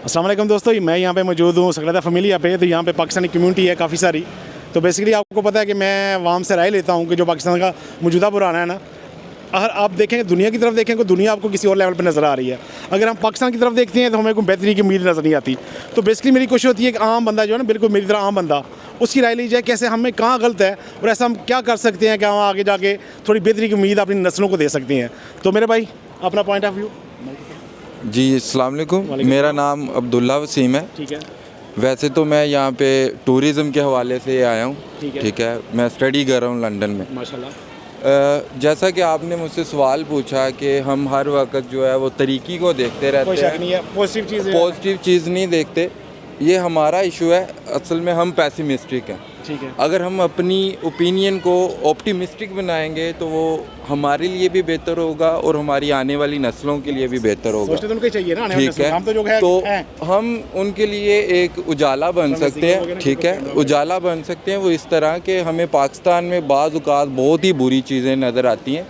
अस्सलाम वालेकुम दोस्तों, मैं यहाँ पे मौजूद हूँ सकलता फैमिलिया पे। तो यहाँ पे पाकिस्तानी कम्युनिटी है काफ़ी सारी। तो बेसिकली आपको पता है कि मैं वहाँ से राय लेता हूँ कि जो पाकिस्तान का मौजूदा पुराना है ना, अगर आप देखें दुनिया की तरफ देखें तो दुनिया आपको किसी और लेवल पर नज़र आ रही है। अगर हम पाकिस्तान की तरफ देखते हैं तो हमें कोई बेहतरी की उम्मीद नज़र नहीं आती। तो बेसिकली मेरी कोशिश होती है कि आम बंदा जो है ना, बिल्कुल मेरी तरह आम बंदा, उसकी राय ली जाए कैसे हमें कहाँ गलत है और ऐसा हम क्या कर सकते हैं कि हम आगे जाके थोड़ी बेहतरी की उम्मीद अपनी नस्लों को दे सकते हैं। तो मेरे भाई अपना पॉइंट ऑफ व्यू। जी अस्सलाम वालेकुम, मेरा नाम अब्दुल्ला वसीम है। ठीक है। वैसे तो मैं यहाँ पे टूरिज़म के हवाले से आया हूँ। ठीक है। मैं स्टडी कर रहा हूँ लंदन में। माशाल्लाह। जैसा कि आपने मुझसे सवाल पूछा कि हम हर वक्त जो है वो तरीक़ी को देखते रहते कोई हैं, शक नहीं है, पॉजिटिव चीज़ नहीं देखते। ये हमारा इशू है, असल में हम पैसिमिस्टिक हैं। ठीक है। अगर हम अपनी ओपिनियन को ऑप्टिमिस्टिक बनाएंगे तो वो हमारे लिए भी बेहतर होगा और हमारी आने वाली नस्लों के लिए भी बेहतर होगा। सोचते तो उनको चाहिए ना, ठीक है, हम तो जो है तो हम उनके लिए एक उजाला बन सकते हैं। ठीक है, उजाला बन सकते हैं वो इस तरह के हमें पाकिस्तान में बाज़ औक़ात बहुत ही बुरी चीज़ें नज़र आती हैं,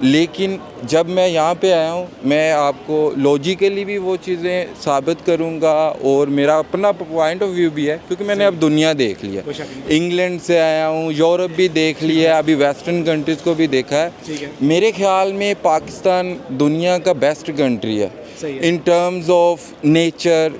लेकिन जब मैं यहाँ पे आया हूँ मैं आपको लॉजिकली भी वो चीज़ें साबित करूँगा और मेरा अपना पॉइंट ऑफ व्यू भी है, क्योंकि मैंने अब दुनिया देख लिया। इंग्लैंड से आया हूँ, यूरोप भी देख लिया, अभी वेस्टर्न कंट्रीज़ को भी देखा है। मेरे ख्याल में पाकिस्तान दुनिया का बेस्ट कंट्री है इन टर्म्स ऑफ नेचर।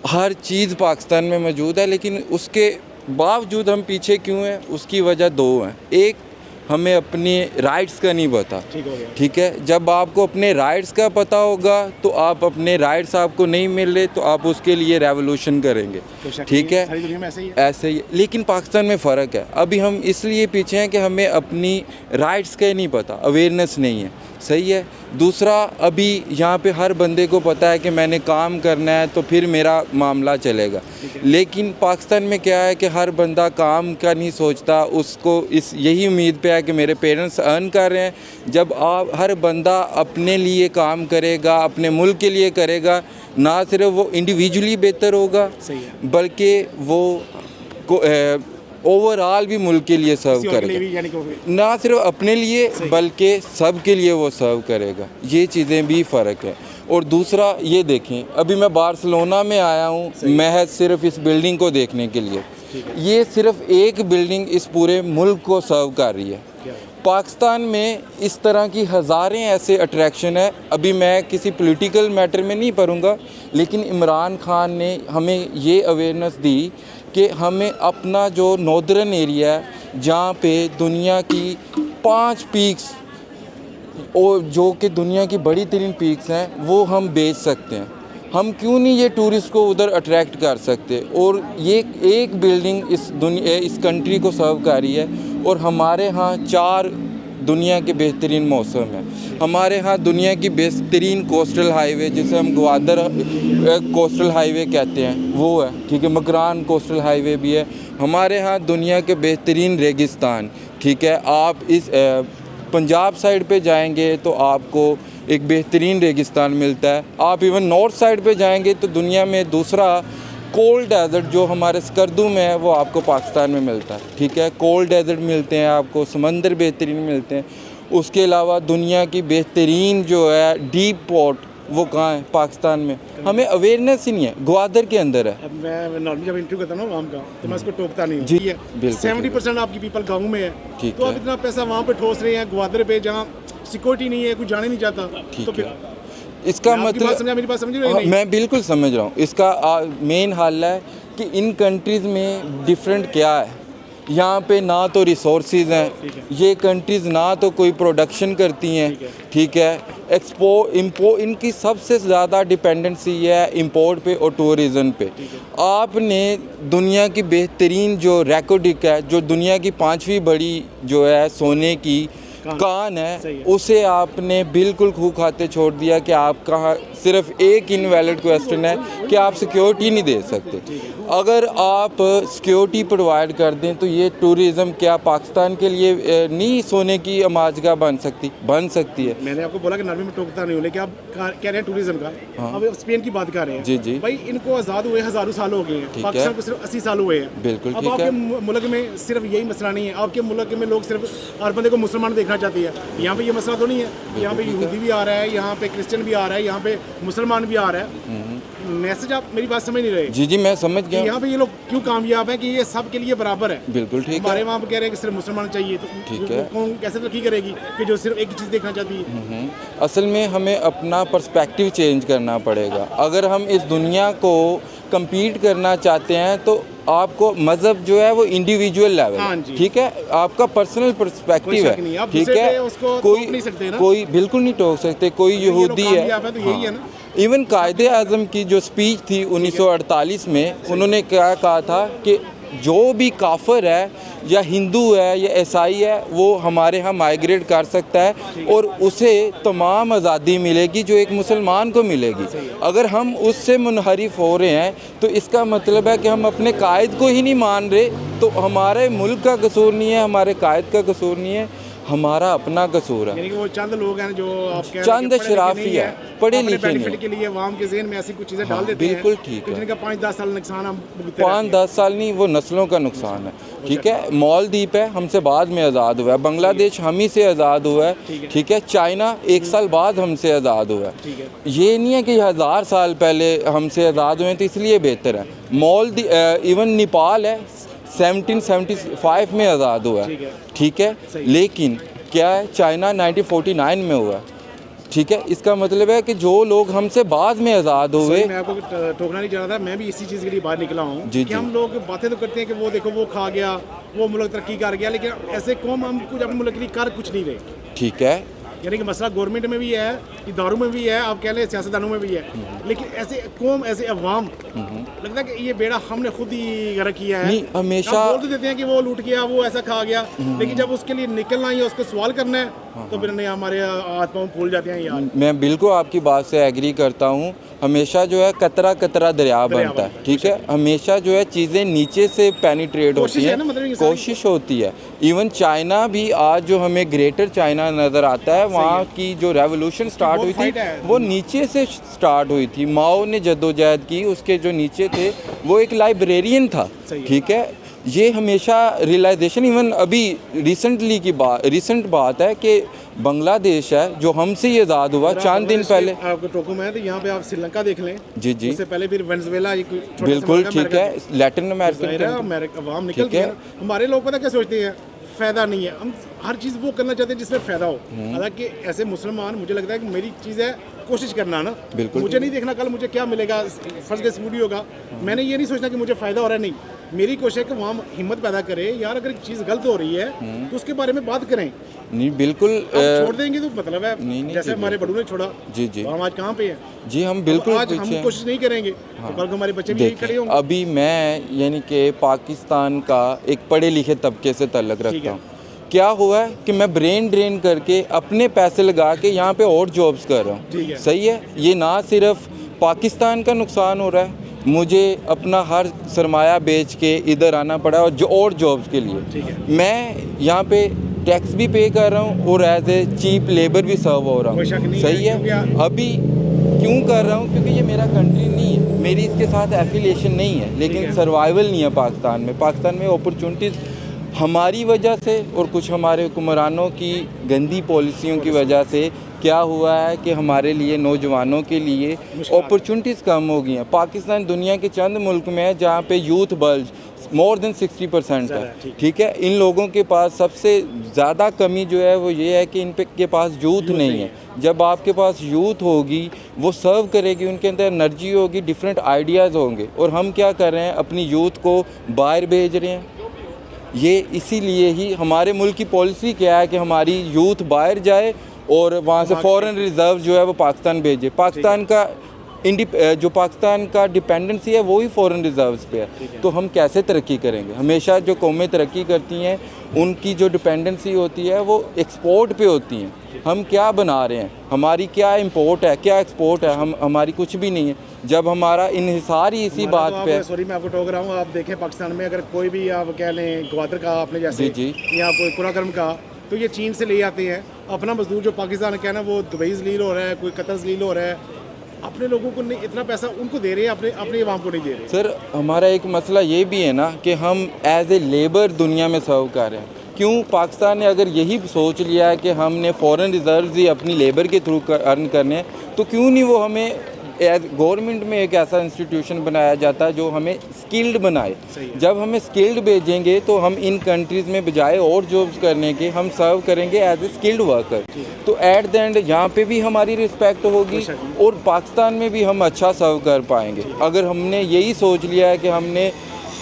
हर चीज़ पाकिस्तान में मौजूद है, लेकिन उसके बावजूद हम पीछे क्यों हैं, उसकी वजह दो हैं। एक, हमें अपने राइट्स का नहीं पता। ठीक है, जब आपको अपने राइट्स का पता होगा तो आप अपने राइट्स आपको नहीं मिल रहे तो आप उसके लिए रेवोल्यूशन करेंगे। ठीक है, ऐसे ही। लेकिन पाकिस्तान में फ़र्क है, अभी हम इसलिए पीछे हैं कि हमें अपनी राइट्स का नहीं पता, अवेयरनेस नहीं है। सही है। दूसरा, अभी यहाँ पे हर बंदे को पता है कि मैंने काम करना है तो फिर मेरा मामला चलेगा, लेकिन पाकिस्तान में क्या है कि हर बंदा काम का नहीं सोचता, उसको इस यही उम्मीद पे है कि मेरे पेरेंट्स अर्न कर रहे हैं। जब आप हर बंदा अपने लिए काम करेगा, अपने मुल्क के लिए करेगा, ना सिर्फ वो इंडिविजुअली बेहतर होगा बल्कि वो ओवरऑल भी मुल्क के लिए सर्व करेगा, ना सिर्फ अपने लिए बल्कि सब के लिए वो सर्व करेगा। ये चीज़ें भी फ़र्क है। और दूसरा ये देखें, अभी मैं बार्सिलोना में आया हूँ महज सिर्फ इस बिल्डिंग को देखने के लिए। ये सिर्फ एक बिल्डिंग इस पूरे मुल्क को सर्व कर रही है। पाकिस्तान में इस तरह की हज़ारें ऐसे अट्रैक्शन है। अभी मैं किसी पॉलिटिकल मैटर में नहीं पढ़ूँगा, लेकिन इमरान खान ने हमें ये अवेयरनेस दी कि हमें अपना जो नॉर्दर्न एरिया है जहाँ पे दुनिया की 5 पीक्स और जो कि दुनिया की बड़ी तरीन पीक्स हैं वो हम बेच सकते हैं। हम क्यों नहीं ये टूरिस्ट को उधर अट्रैक्ट कर सकते। और ये एक बिल्डिंग इस कंट्री को सर्व कर रही है। और हमारे यहाँ 4 दुनिया के बेहतरीन मौसम है। हमारे यहाँ दुनिया की बेहतरीन कोस्टल हाईवे, जिसे हम ग्वादर कोस्टल हाईवे कहते हैं, वो है। ठीक है, मकरान कोस्टल हाईवे भी है। हमारे यहाँ दुनिया के बेहतरीन रेगिस्तान। ठीक है, आप इस पंजाब साइड पे जाएंगे तो आपको एक बेहतरीन रेगिस्तान मिलता है। आप इवन नॉर्थ साइड पे जाएंगे तो दुनिया में दूसरा कोल्ड डेजर्ट जो हमारे स्कर्दू में है वो आपको पाकिस्तान में मिलता है। ठीक है, कोल्ड डेजर्ट मिलते हैं आपको, समंदर बेहतरीन मिलते हैं। उसके अलावा दुनिया की बेहतरीन जो है डीप पोर्ट वो कहाँ है, पाकिस्तान में। हमें अवेयरनेस ही नहीं है, ग्वादर के अंदर है। अब मैं नॉर्मली जब इंटरव्यू करता हूँ आम का तो मैं उसको टोकता नहीं हूँ। जी बिल्कुल। 70% आपकी पीपल गाँव में है, तो आप इतना पैसा वहाँ पे ठोस रहे हैं ग्वादर पे जहाँ सिक्योरिटी नहीं है, कुछ जाने नहीं चाहता। तो फिर इसका मतलब मेरी बात समझ रहे हैं? मैं बिल्कुल समझ रहा हूँ। इसका मेन हल है कि इन कंट्रीज़ में डिफरेंट क्या है। यहाँ पे ना तो रिसोर्सेज हैं, ये कंट्रीज़ ना तो कोई प्रोडक्शन करती हैं। ठीक है, इनकी सबसे ज़्यादा डिपेंडेंसी है इंपोर्ट पे और टूरिज़म पे। आपने दुनिया की बेहतरीन जो रेकोडिक है, जो दुनिया की 5वीं बड़ी जो है सोने की कान है, उसे आपने बिल्कुल खू खाते छोड़ दिया कि आपका सिर्फ एक इनवैलिड क्वेश्चन है कि आप सिक्योरिटी नहीं दे सकते। अगर आप सिक्योरिटी प्रोवाइड कर दें तो ये टूरिज़म क्या पाकिस्तान के लिए नहीं सोने की अमाजगा बन सकती है। मैंने आपको बोला कि नरमी में टोकता नहीं हूँ, लेकिन आप कह रहे हैं टूरिज़म का। हाँ। अब स्पेन की बात कर रहे हैं। जी जी भाई, इनको आज़ाद हुए हज़ारों साल हो गए हैं, पाकिस्तान को सिर्फ 80 साल हुए हैं। बिल्कुल अब ठीक आपके है। मुल्क में सिर्फ यही मसला नहीं है। आपके मुल्क में लोग सिर्फ हर बंदे को मुसलमान देखना चाहते हैं। यहाँ पे ये मसला तो नहीं है। यहाँ पे यहूदी भी आ रहा है, यहाँ पे क्रिश्चियन भी आ रहा है, यहाँ पे मुसलमान भी आ रहा है। मैसेज आप मेरी बात समझ नहीं रहे। जी मैं समझ गया। यहाँ पे ये लोग क्यों कामयाब हैं कि ये सब के लिए बराबर है। बिल्कुल ठीक है। हमारे वहाँ पे कह रहे हैं कि सिर्फ मुसलमान चाहिए, तो ठीक है, कौन कैसे तरक्की करेगी कि जो सिर्फ एक चीज़ देखना चाहती है। असल में हमें अपना पर्सपेक्टिव चेंज करना पड़ेगा। अगर हम इस दुनिया को compete करना चाहते हैं तो आपको मज़हब जो है वो इंडिविजुअल लेवल, ठीक है, आपका पर्सनल पर्सपेक्टिव है, ठीक है, कोई बिल्कुल नहीं टोक सकते। कोई यहूदी है, इवन कायदे आज़म की जो स्पीच थी 1948 में, उन्होंने क्या कहा था कि जो भी काफिर है या हिंदू है या ईसाई है वो हमारे यहाँ माइग्रेट कर सकता है और उसे तमाम आज़ादी मिलेगी जो एक मुसलमान को मिलेगी। अगर हम उससे मुनहरिफ हो रहे हैं तो इसका मतलब है कि हम अपने कायद को ही नहीं मान रहे। तो हमारे मुल्क का कसूर नहीं है, हमारे कायद का कसूर नहीं है, हमारा अपना कसूर है। यानी कि वो चंद लोग हैं जो आप कह रहे हैं चंद शराफी है, पढ़े लिखे नहीं के लिए अवाम के ज़हन में ऐसी कुछ चीज़ें डाल देते हैं। बिल्कुल ठीक है। जिनका 5-10 साल नुकसान हम 5-10 साल नहीं, वो नस्लों का नुकसान है, ठीक है। मालदीव है हमसे बाद में आज़ाद हुआ है, बांग्लादेश हम ही से आज़ाद हुआ है, ठीक है, चाइना 1 साल बाद हमसे आज़ाद हुआ है। ये नहीं है कि 1000 साल पहले हमसे आज़ाद हुए तो इसलिए बेहतर है। मालदीव इवन नेपाल है 1775 में आज़ाद हुआ है, ठीक है, लेकिन क्या है, चाइना 1949 में हुआ है, ठीक है। इसका मतलब है कि जो लोग हमसे बाद में आज़ाद हुए। मैं आपको टोकना नहीं चाह रहा था, मैं भी इसी चीज़ के लिए बाहर निकला हूँ कि हम लोग बातें तो करते हैं कि वो देखो वो खा गया, वो मुल्क तरक्की कर गया, लेकिन ऐसे कौम हम कुछ अपने मुल्क के लिए कर कुछ नहीं रहे, ठीक है। यानी कि मसला गवर्नमेंट में भी है, इदारों में भी है, आप कह लें सियासतदानों में भी है, लेकिन ऐसे कौम ऐसे अवाम लगता है कि ये बेड़ा हमने खुद ही गर्क किया है। नहीं, हमेशा बोल तो देते हैं कि वो लूट गया, वो ऐसा खा गया, लेकिन जब उसके लिए निकलना ही है, उसको सवाल करना है, तो फिर नहीं हमारे हाथ पाँव फूल जाते हैं यार। मैं बिल्कुल आपकी बात से एग्री करता हूँ। हमेशा जो है कतरा कतरा दरिया बनता है, ठीक है। हमेशा जो है चीज़ें नीचे से पेनिट्रेट होती हैं, कोशिश होती है। इवन चाइना भी आज जो हमें ग्रेटर चाइना नज़र आता है, वहाँ की जो रेवोल्यूशन स्टार्ट हुई थी वो नीचे से स्टार्ट हुई थी। माओ ने जद्दोजहद की, उसके जो नीचे थे वो एक लाइब्रेरियन था, ठीक है। ये हमेशा रियलाइजेशन, इवन अभी रिसेंट बात है कि बांग्लादेश है जो हमसे ही आज़ाद हुआ चंद दिन पहले। आपको टोको में है तो यहाँ पे आप श्रीलंका देख लें, जी उससे पहले फिर वेनेजुएला, बिल्कुल ठीक है, लैटिन अमेरिका अवाम निकल गया। हमारे लोग पता क्या सोचते हैं, फ़ायदा नहीं है, हम हर चीज़ वो करना चाहते हैं जिसमें फ़ायदा हो। हालांकि ऐसे मुसलमान, मुझे लगता है कि मेरी चीज़ है कोशिश करना ना, मुझे नहीं देखना कल मुझे क्या मिलेगा, फर्स्ट के वीडियो होगा, मैंने ये नहीं सोचना कि मुझे फ़ायदा हो रहा है, नहीं, मेरी कोशिश है कि वहाँ हिम्मत पैदा करे यार, अगर एक चीज़ गलत हो रही है तो उसके बारे में बात करें। नहीं बिल्कुल छोड़ देंगे तो मतलब है नहीं, जैसे हमारे बड़ों ने छोड़ा, जी हम आज कहाँ पे हैं। जी हम बिल्कुल आज हम कोशिश नहीं करेंगे तो कल हमारे बच्चे भी खड़े होंगे। अभी मैं यानी कि पाकिस्तान का एक पढ़े लिखे तबके से ताल्लुक़ रखता हूँ। क्या हुआ है कि मैं ब्रेन ड्रेन करके अपने पैसे लगा के यहाँ पे और जॉब्स कर रहा हूँ, सही है। ये ना सिर्फ पाकिस्तान का नुकसान हो रहा है, मुझे अपना हर सरमाया बेच के इधर आना पड़ा और जॉब्स के लिए मैं यहाँ पे टैक्स भी पे कर रहा हूँ और एज ए चीप लेबर भी सर्व हो रहा हूँ, सही है। अभी क्यों कर रहा हूँ, क्योंकि ये मेरा कंट्री नहीं है, मेरी इसके साथ एफिलिएशन नहीं है, लेकिन सर्वाइवल नहीं है पाकिस्तान में अपॉर्चुनिटीज़ हमारी वजह से और कुछ हमारे हुक्मरानों की गंदी पॉलिसियों की वजह से क्या हुआ है कि हमारे लिए, नौजवानों के लिए अपॉर्चुनिटीज़ कम हो गई हैं। पाकिस्तान दुनिया के चंद मुल्क में है जहाँ पे यूथ बल्ज मोर देन 60% है, ठीक है। इन लोगों के पास सबसे ज़्यादा कमी जो है वो ये है कि इन के पास यूथ नहीं है। जब आपके पास यूथ होगी वो सर्व करेगी, उनके अंदर एनर्जी होगी, डिफरेंट आइडियाज़ होंगे। और हम क्या कर रहे हैं, अपनी यूथ को बाहर भेज रहे हैं। ये इसीलिए ही हमारे मुल्क की पॉलिसी क्या है कि हमारी यूथ बाहर जाए और वहाँ से फॉरेन रिज़र्व जो है वो पाकिस्तान भेजे। पाकिस्तान का जो पाकिस्तान का डिपेंडेंसी है वो ही फॉरेन रिज़र्व्स पे है। तो हम कैसे तरक्की करेंगे? हमेशा जो कौमें तरक्की करती हैं उनकी जो डिपेंडेंसी होती है वो एक्सपोर्ट पे होती हैं। हम क्या बना रहे हैं, हमारी क्या इंपोर्ट है, क्या एक्सपोर्ट है, हमारी कुछ भी नहीं है। जब हमारा इन्हिसार ही इसी बात पे है। सॉरी मैं आपको टोक रहा हूँ, आप देखें पाकिस्तान में अगर कोई भी आप कह लें ग्वादर का आपने जैसे या कोई कुराकर्म का, तो ये चीन से ले आते हैं। अपना मजदूर जो पाकिस्तान का है ना वो दुबई जलील हो रहा है, कोई कतर जलील हो रहा है, अपने लोगों को नहीं इतना पैसा उनको दे रहे हैं, अपने अवाम को नहीं दे रहे। सर हमारा एक मसला ये भी है ना कि हम एज ए लेबर दुनिया में सर्व कर रहे हैं। क्यों पाकिस्तान ने अगर यही सोच लिया है कि हमने फॉरेन रिजर्व्स ही अपनी लेबर के थ्रू अर्न करने हैं, तो क्यों नहीं वो हमें एज गवर्नमेंट में एक ऐसा इंस्टीट्यूशन बनाया जाता है जो हमें स्किल्ड बनाए। जब हमें स्किल्ड भेजेंगे तो हम इन कंट्रीज़ में बजाय और जॉब्स करने के हम सर्व करेंगे एज ए स्किल्ड वर्कर। तो एट द एंड यहाँ पे भी हमारी रिस्पेक्ट होगी और पाकिस्तान में भी हम अच्छा सर्व कर पाएंगे। अगर हमने यही सोच लिया है कि हमने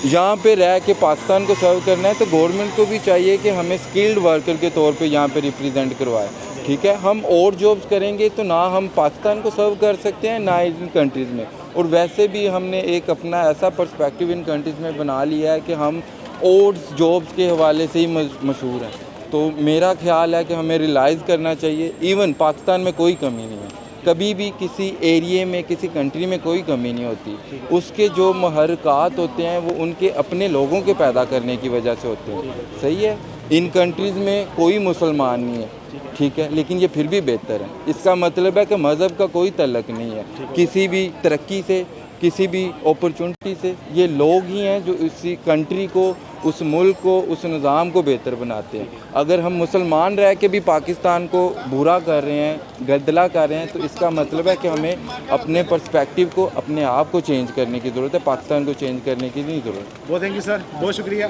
यहाँ पे रह के पाकिस्तान को सर्व करना है, तो गवर्नमेंट को भी चाहिए कि हमें स्किल्ड वर्कर के तौर पे यहाँ पे रिप्रेजेंट करवाए। ठीक है, हम और जॉब्स करेंगे तो ना हम पाकिस्तान को सर्व कर सकते हैं ना इन कंट्रीज़ में। और वैसे भी हमने एक अपना ऐसा पर्सपेक्टिव इन कंट्रीज़ में बना लिया है कि हम और जॉब्स के हवाले से ही मशहूर हैं। तो मेरा ख्याल है कि हमें रियलाइज़ करना चाहिए, इवन पाकिस्तान में कोई कमी नहीं है, कभी भी किसी एरिए में किसी कंट्री में कोई कमी नहीं होती। उसके जो महरकात होते हैं वो उनके अपने लोगों के पैदा करने की वजह से होते हैं। सही है, इन कंट्रीज़ में कोई मुसलमान नहीं है, ठीक है, लेकिन ये फिर भी बेहतर है। इसका मतलब है कि मज़हब का कोई तल्लक नहीं है किसी भी तरक्की से, किसी भी अपॉर्चुनिटी से। ये लोग ही हैं जो इसी कंट्री को, उस मुल्क को, उस निज़ाम को बेहतर बनाते हैं। अगर हम मुसलमान रह के भी पाकिस्तान को बुरा कर रहे हैं, गदला कर रहे हैं, तो इसका मतलब है कि हमें अपने पर्सपेक्टिव को, अपने आप को चेंज करने की ज़रूरत है, पाकिस्तान को चेंज करने की नहीं ज़रूरत। बहुत थैंक यू सर, बहुत शुक्रिया।